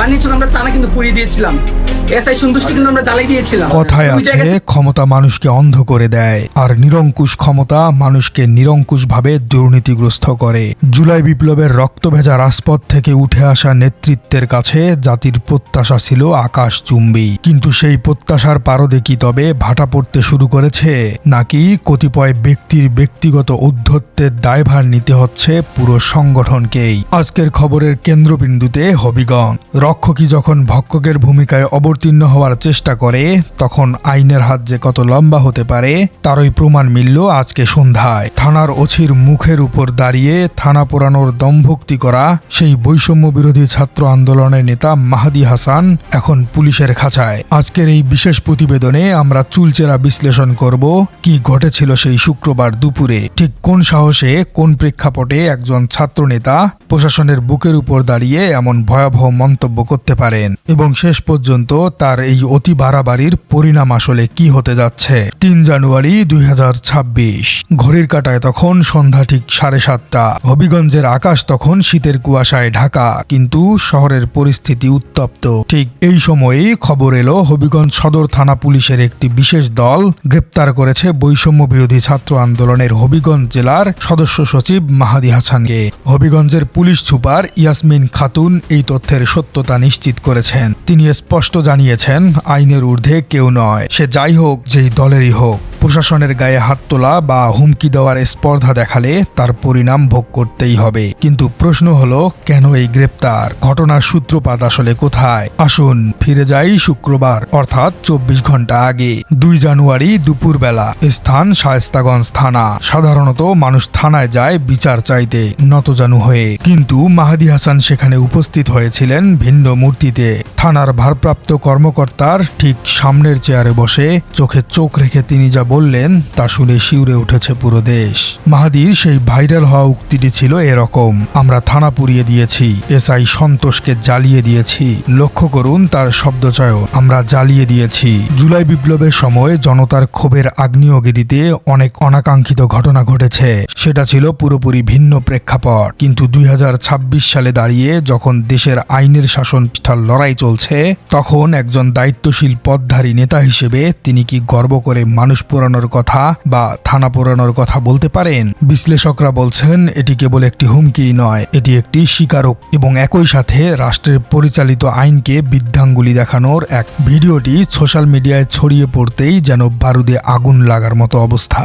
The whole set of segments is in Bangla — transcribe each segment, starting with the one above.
বানিয়েছিল আমরা তা না কিন্তু পুড়িয়ে দিয়েছিলাম। এসআই সন্তুষ্টি কিন্তু আমরা জ্বালাই দিয়েছিলাম। কথায় আছে ক্ষমতা মানুষকে অন্ধ করে দেয়, আর নিরঙ্কুশ ক্ষমতা মানুষকে নিরঙ্কুশভাবে দুর্নীতিগ্রস্ত করে। জুলাই বিপ্লবের রক্তভেজা রাজপথ থেকে উঠে আসা নেতৃত্বের কাছে জাতির প্রত্যাশা ছিল আকাশচুম্বী, কিন্তু সেই প্রত্যাশার পারদে কি তবে ভাটা পড়তে শুরু করেছে, নাকি কতিপয় ব্যক্তির ব্যক্তিগত ঔদ্ধত্যের দায়ভার নিতে হচ্ছে পুরো সংগঠনকেই? আজকের খবরের কেন্দ্রবিন্দুতে হবিগঞ্জ। রক্ষকই যখন ভক্ষকের ভূমিকায় অবতীর্ণ হওয়ার চেষ্টা করে, তখন আইনের হাত যে কত লম্বা হতে পারে তারই প্রমাণ মিলল আজকে সন্ধ্যায়। থানার ওছির মুখের উপর দাঁড়িয়ে থানা পোড়ানোর দমভক্তি করা সেই বৈষম্য বিরোধী ছাত্র আন্দোলনের নেতা মাহাদি হাসান এখন পুলিশের খাঁচায়। আজকের এই বিশেষ প্রতিবেদনে আমরা চুলচেরা বিশ্লেষণ করব কি ঘটেছিল সেই শুক্রবার দুপুরে, ঠিক কোন সাহসে কোন প্রেক্ষাপটে একজন ছাত্র নেতা প্রশাসনের বুকের উপর দাঁড়িয়ে এমন ভয়াবহ মন্তব্য করতে পারেন, এবং শেষ পর্যন্ত তার এই অতি বাড়াবাড়ির পরিণাম আসলে কি হতে যাচ্ছে। ৩ জানুয়ারি ২০২৬, ঘড়ির কাঁটায় তখন সন্ধ্যা ঠিক ৭:৩০। হবিগঞ্জের আকাশ তখন শীতের কুয়াশায় ঢাকা, কিন্তু শহরের পরিস্থিতি উত্তপ্ত। ঠিক এই সময়েই খবর এলো হবিগঞ্জ সদর থানা পুলিশের একটি বিশেষ দল গ্রেপ্তার করেছে বৈষম্য বিরোধী ছাত্র আন্দোলনের হবিগঞ্জ জেলার সদস্য সচিব মাহাদি হাসানকে। হবিগঞ্জের পুলিশ সুপার ইয়াসমিন খাতুন এই তথ্যের সত্যতা নিশ্চিত করেছেন। তিনি স্পষ্ট জানিয়েছেন, আইনের ঊর্ধ্বে কেউ নয়, সে যাই হোক, যেই দলেরই হোক। প্রশাসনের গায়ে হাত তোলা বা হুমকি দেওয়ার স্পর্ধা দেখালে তার পরিণাম ভোগ করতেই হবে। কিন্তু প্রশ্ন হলো, কেন এই গ্রেপ্তার? ঘটনার সূত্রপাত আসলে কোথায়? আসুন ফিরে যাই শুক্রবার, অর্থাৎ ২৪ ঘন্টা আগে। ২ জানুয়ারি দুপুরবেলা, স্থান শায়েস্তাগঞ্জ থানা। সাধারণত মানুষ থানায় যায় বিচার চাইতে, নতজানু হয়ে, কিন্তু মাহাদি হাসান সেখানে উপস্থিত হয়েছিলেন ভিন্ন মূর্তিতে। থানার ভারপ্রাপ্ত কর্মকর্তার ঠিক সামনের চেয়ারে বসে চোখে চোখ রেখে তিনি যা বললেন তা শুনে শিউরে উঠেছে পুরো দেশ। মাহাদির সেই ভাইরাল হওয়া উক্তিটি ছিল এরকম, আমরা থানা পুড়িয়ে দিয়েছি, এসআই সন্তোষকে জ্বালিয়ে দিয়েছি। লক্ষ্য করুন তার শব্দচয়, আমরা জ্বালিয়ে দিয়েছি। জুলাই বিপ্লবের সময় জনতার ক্ষোভের আগ্নেয়গিরিতে অনেক অনাকাঙ্ক্ষিত ঘটনা ঘটেছে, সেটা ছিল পুরোপুরি ভিন্ন প্রেক্ষাপট। কিন্তু ২০২৬ সালে দাঁড়িয়ে যখন দেশের আইনের শাসন প্রতিষ্ঠার লড়াই চলছে, তখন একজন দায়িত্বশীল পদধারী নেতা হিসেবে তিনি কি গর্ব করে মানুষ পোড়ানোর কথা বা থানা পোড়ানোর কথা বলতে পারেন? বিশ্লেষকরা বলছেন, এটি কেবল একটি হুমকি নয়, এটি একটি স্বীকারক, এবং একই সাথে রাষ্ট্রের পরিচালিত আইনকে বৃদ্ধাঙ্গুলি দেখানোর এক ভিডিওটি সোশ্যাল মিডিয়ায় ছড়িয়ে পড়তেই যেন বারুদে আগুন লাগার মতো অবস্থা।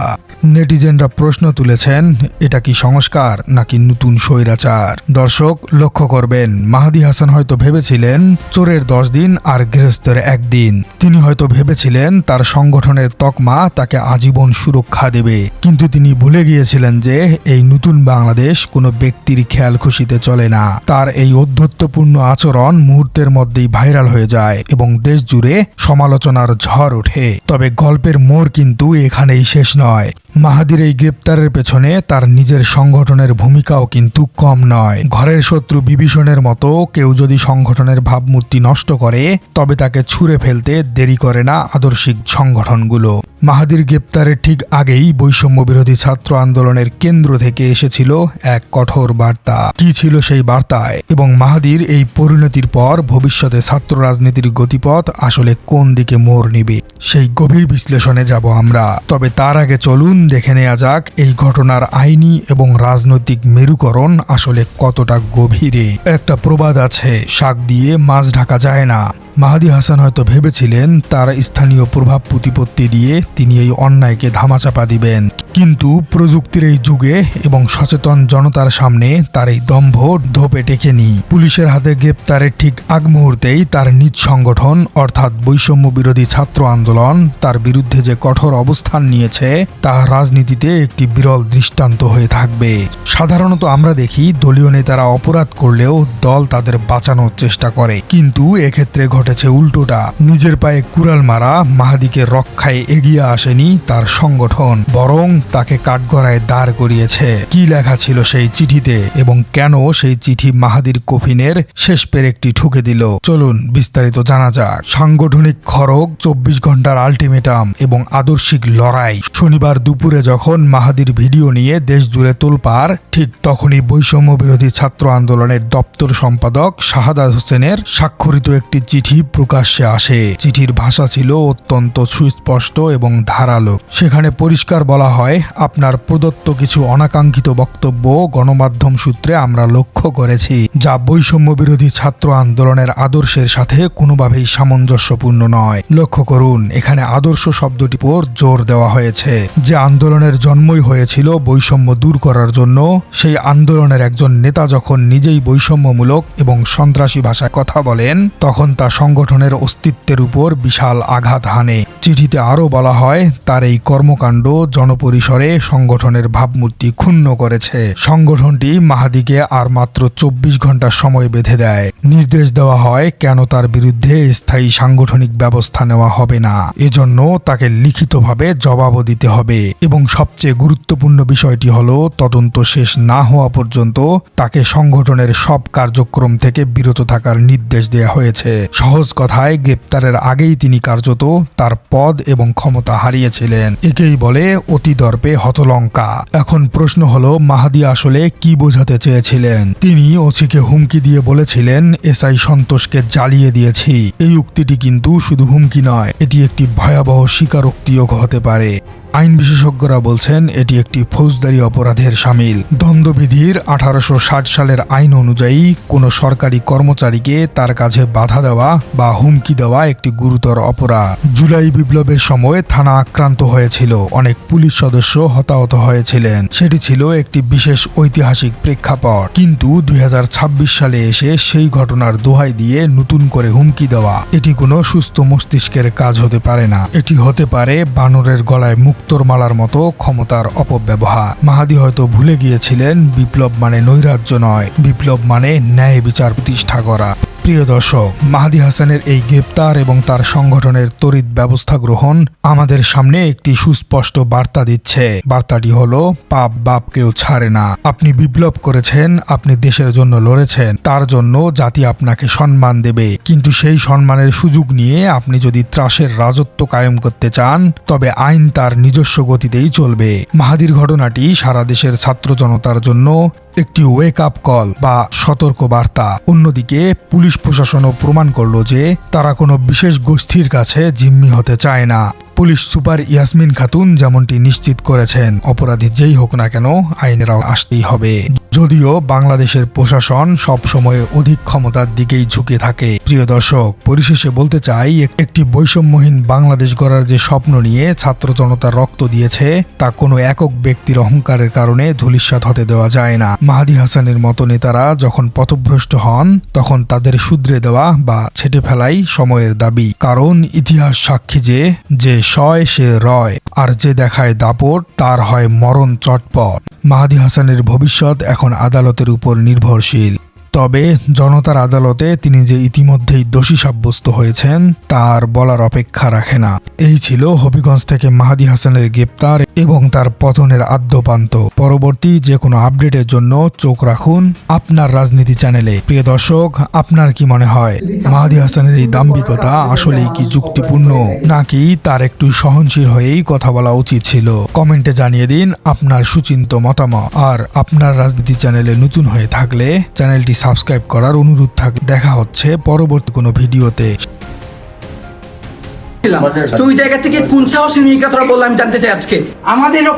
নেটিজেনরা প্রশ্ন তুলেছেন, এটা কি সংস্কার নাকি নতুন স্বৈরাচার? দর্শক লক্ষ্য করবেন, মাহাদি হাসান হয়তো ভেবেছিলেন চোরের ১০ দিন আর গৃহস্থের ১ দিন। তিনি হয়তো ভেবেছিলেন তার সংগঠনের তকমা তাকে আজীবন সুরক্ষা দেবে, কিন্তু তিনি ভুলে গিয়েছিলেন যে এই নতুন বাংলাদেশ কোনো ব্যক্তির খেয়াল খুশিতে চলে না। তার এই ঔদ্ধত্যপূর্ণ আচরণ মুহূর্তের মধ্যেই ভাইরাল হয়ে যায় এবং দেশ জুড়ে সমালোচনার ঝড় ওঠে। তবে গল্পের মোড় কিন্তু এখানেই শেষ নয়। মাহাদির এই গ্রেপ্তারের পেছনে তার নিজের সংগঠনের ভূমিকাও কিন্তু কম নয়। ঘরের শত্রু বিভীষণের মতো কেউ যদি সংগঠনের ভাবমূর্তি নষ্ট করে, তবে তাকে ছুঁড়ে ফেলতে দেরি করে না আদর্শিক সংগঠনগুলো। মাহাদির গ্রেপ্তারের ঠিক আগেই বৈষম্য বিরোধী ছাত্র আন্দোলনের কেন্দ্র থেকে এসেছিল এক কঠোর বার্তা। কি ছিল সেই বার্তায়, এবং মাহাদির এই পরিণতির পর ভবিষ্যতে ছাত্র রাজনীতির গতিপথ আসলে কোন দিকে মোড় নিবে, সেই গভীর বিশ্লেষণে যাব আমরা। তবে তার আগে চলুন দেখে নেওয়া যাক এই ঘটনার আইনি এবং রাজনৈতিক মেরুকরণ আসলে কতটা গভীরে। একটা প্রবাদ আছে, শাক দিয়ে মাছ ঢাকা যায় না। মাহাদি হাসান হয়তো ভেবেছিলেন তার স্থানীয় প্রভাব প্রতিপত্তি দিয়ে তিনি এই অন্যায়কে ধামাচাপা দিবেন, কিন্তু প্রযুক্তির এই যুগে এবং সচেতন জনতার সামনে তার এই দম্ভ ধোপে টেকেনি। পুলিশের হাতে গ্রেপ্তারের ঠিক আগ মুহূর্তেই তার নিজ সংগঠন অর্থাৎ বৈষম্য বিরোধী ছাত্র আন্দোলন তার বিরুদ্ধে যে কঠোর অবস্থান নিয়েছে তা রাজনীতিতে একটি বিরল দৃষ্টান্ত হয়ে থাকবে। সাধারণত আমরা দেখি দলীয় নেতারা অপরাধ করলেও দল তাদের বাঁচানোর চেষ্টা করে, কিন্তু এক্ষেত্রে ঘটেছে উল্টোটা। নিজের পায়ে কুড়াল মারা মাহাদিকে রক্ষায় এগিয়ে আসেনি তার সংগঠন, বরং তাকে কাঠগড়ায় দাঁড় করিয়েছে। কি লেখা ছিল সেই চিঠিতে এবং কেন সেই চিঠি মাহাদির কফিনের শেষ পেরেকটি ঠুকে দিল, চলুন বিস্তারিত জানা যাক। সাংগঠনিক খড়গ, 24 ঘন্টার আলটিমেটাম এবং আদর্শিক লড়াই। শনিবার দুপুরে যখন মাহাদির ভিডিও নিয়ে দেশ জুড়ে তোলপাড়, ঠিক তখনই বৈষম্য বিরোধী ছাত্র আন্দোলনের দপ্তর সম্পাদক শাহাদাত হোসেনের স্বাক্ষরিত একটি চিঠি প্রকাশ্যে আসে। চিঠির ভাষা ছিল অত্যন্ত সুস্পষ্ট এবং ধারালো। সেখানে পরিষ্কার বলা হয়, আপনার প্রদত্ত কিছু অনাকাঙ্ক্ষিত বক্তব্য গণমাধ্যম সূত্রে আমরা লক্ষ্য করেছি, যা বৈষম্য বিরোধী ছাত্র আন্দোলনের আদর্শের সাথে কোনোভাবেই সামঞ্জস্যপূর্ণ নয়। লক্ষ্য করুন, এখানে আদর্শ শব্দটির উপর জোর দেওয়া হয়েছে। যে আন্দোলনের জন্মই হয়েছিল বৈষম্য দূর করার জন্য, সেই আন্দোলনের একজন নেতা যখন নিজেই বৈষম্যমূলক এবং সন্ত্রাসী ভাষায় কথা বলেন, তখন তা সংগঠনের অস্তিত্বের উপর বিশাল আঘাত হানে। চিঠিতে আরও বলা হয়, তার এই কর্মকাণ্ড জনপরিসরে সংগঠনের ভাবমূর্তি ক্ষুণ্ণ করেছে। সংগঠনটি মাহাদিকে আর মাত্র 24 ঘন্টা সময় বেঁধে দেয়। নির্দেশ দেওয়া হয় কেন তার বিরুদ্ধে স্থায়ী সাংগঠনিক ব্যবস্থা নেওয়া হবে না, এজন্য তাকে লিখিতভাবে জবাবও দিতে হবে। এবং সবচেয়ে গুরুত্বপূর্ণ বিষয়টি হলো, তদন্ত শেষ না হওয়া পর্যন্ত তাকে সংগঠনের সব কার্যক্রম থেকে বিরত থাকার নির্দেশ দেওয়া হয়েছে। সহজ কথায়, গ্রেপ্তারের আগেই তিনি কার্যত তার পদ এবং ক্ষমতা হারিয়েছিলেন। একেই বলে অতি দর্পে হতলঙ্কা। এখন প্রশ্ন হলো, মাহাদি আসলে কি বোঝাতে চেয়েছিলেন? তিনি ওসিকে হুমকি দিয়ে বলেছিলেন, এসআই সন্তোষকে জ্বালিয়ে দিয়েছি। এই উক্তিটি কিন্তু শুধু হুমকি নয়, এটি একটি ভয়াবহ স্বীকারোক্তিও হতে পারে। আইন বিশেষজ্ঞরা বলছেন এটি একটি ফৌজদারি অপরাধের শামিল। দণ্ডবিধির 1860 সালের আইন অনুযায়ী কোনো সরকারি কর্মচারীকে তার কাছে বাধা দেওয়া বা হুমকি দেওয়া একটি গুরুতর অপরাধ। জুলাই বিপ্লবের সময় থানা আক্রান্ত হয়েছিল, অনেক পুলিশ সদস্য হতাহত হয়েছিলেন। সেটি ছিল একটি বিশেষ ঐতিহাসিক প্রেক্ষাপট। কিন্তু 2026 সালে এসে সেই ঘটনার দোহাই দিয়ে নতুন করে হুমকি দেওয়া, এটি কোনো সুস্থ মস্তিষ্কের কাজ হতে পারে না। এটি হতে পারে বানরের গলায় মুক্তোর মালার মতো ক্ষমতার অপব্যবহার। মাহাদি হয়তো ভুলে গিয়েছিলেন, বিপ্লব মানে নৈরাজ্য নয়, বিপ্লব মানে ন্যায় বিচার প্রতিষ্ঠা করা। প্রিয় দর্শক, মাহাদি হাসানের এই গ্রেপ্তার এবং তার সংগঠনের তড়িৎ ব্যবস্থা গ্রহণ আমাদের সামনে একটি সুস্পষ্ট বার্তা দিচ্ছে। বার্তাটি হলো, পাপ বাপকেও ছাড়ে না। আপনি বিপ্লব করেছেন, আপনি দেশের জন্য লড়েছেন, তার জন্য জাতি আপনাকে সম্মান দেবে। কিন্তু সেই সম্মানের সুযোগ নিয়ে আপনি যদি ত্রাসের রাজত্ব কায়েম করতে চান, তবে আইন তার নিজস্ব গতিতেই চলবে। মাহাদির ঘটনাটি সারা দেশের ছাত্র জনতার জন্য একটি ওয়েক আপ কল বা সতর্ক বার্তা। অন্যদিকে পুলিশ প্রশাসনও প্রমাণ করল যে তারা কোনো বিশেষ গোষ্ঠীর কাছে জিম্মি হতে চায় না। পুলিশ সুপার ইয়াসমিন খাতুন যেমনটি নিশ্চিত করেছেন, অপরাধী যেই হোক না কেন আইনের আসতেই হবে। যদিও বাংলাদেশের প্রশাসন সব সময় অধিক ক্ষমতার দিকেই ঝুঁকে থাকে। প্রিয় দর্শক, পরিশেষে বলতে চাই, একটি বৈষম্যহীন বাংলাদেশ গড়ার যে স্বপ্ন নিয়ে ছাত্র জনতা রক্ত দিয়েছে, তা কোনো একক ব্যক্তির অহংকারের কারণে ধূলিসাৎ হতে দেওয়া যায় না। মাহাদি হাসানের মতো নেতারা যখন পথভ্রষ্ট হন, তখন তাদের শুধরে দেওয়া বা ছেঁটে ফেলাই সময়ের দাবি। কারণ ইতিহাস সাক্ষী যে সয় সে রয়, আর যে দেখায় দাপট তার হয় মরণ চটপট। মাহাদি হাসানের ভবিষ্যৎ এখন আদালতের উপর নির্ভরশীল। তবে জনতার আদালতে তিনি যে ইতিমধ্যেই দোষী সাব্যস্ত হয়েছেন, তার বলার অপেক্ষা রাখে না। এই ছিল হবিগঞ্জ থেকে মাহাদি হাসানের গ্রেপ্তার এবং তার পতনের আদ্যপান্ত। পরবর্তী যে কোনো আপডেটের জন্য চোখ রাখুন আপনার রাজনীতি চ্যানেলে। প্রিয় দর্শক, আপনার কি মনে হয়, মাহাদি হাসানের এই দাম্ভিকতা আসলেই কি যুক্তিপূর্ণ, নাকি তার একটু সহনশীল হয়েই কথা বলা উচিত ছিল? কমেন্টে জানিয়ে দিন আপনার সুচিন্তিত মতামত। আর আপনার রাজনীতি চ্যানেলে নতুন হয়ে থাকলে চ্যানেলটি সাবস্ক্রাইব করার অনুরোধ থাকলে। দেখা হচ্ছে পরবর্তী কোনো ভিডিওতে। তুই জায়গা থেকে কোন সাহসী নিয়ে কথাটা বললাম জানতে চাই আজকে। আমাদেরও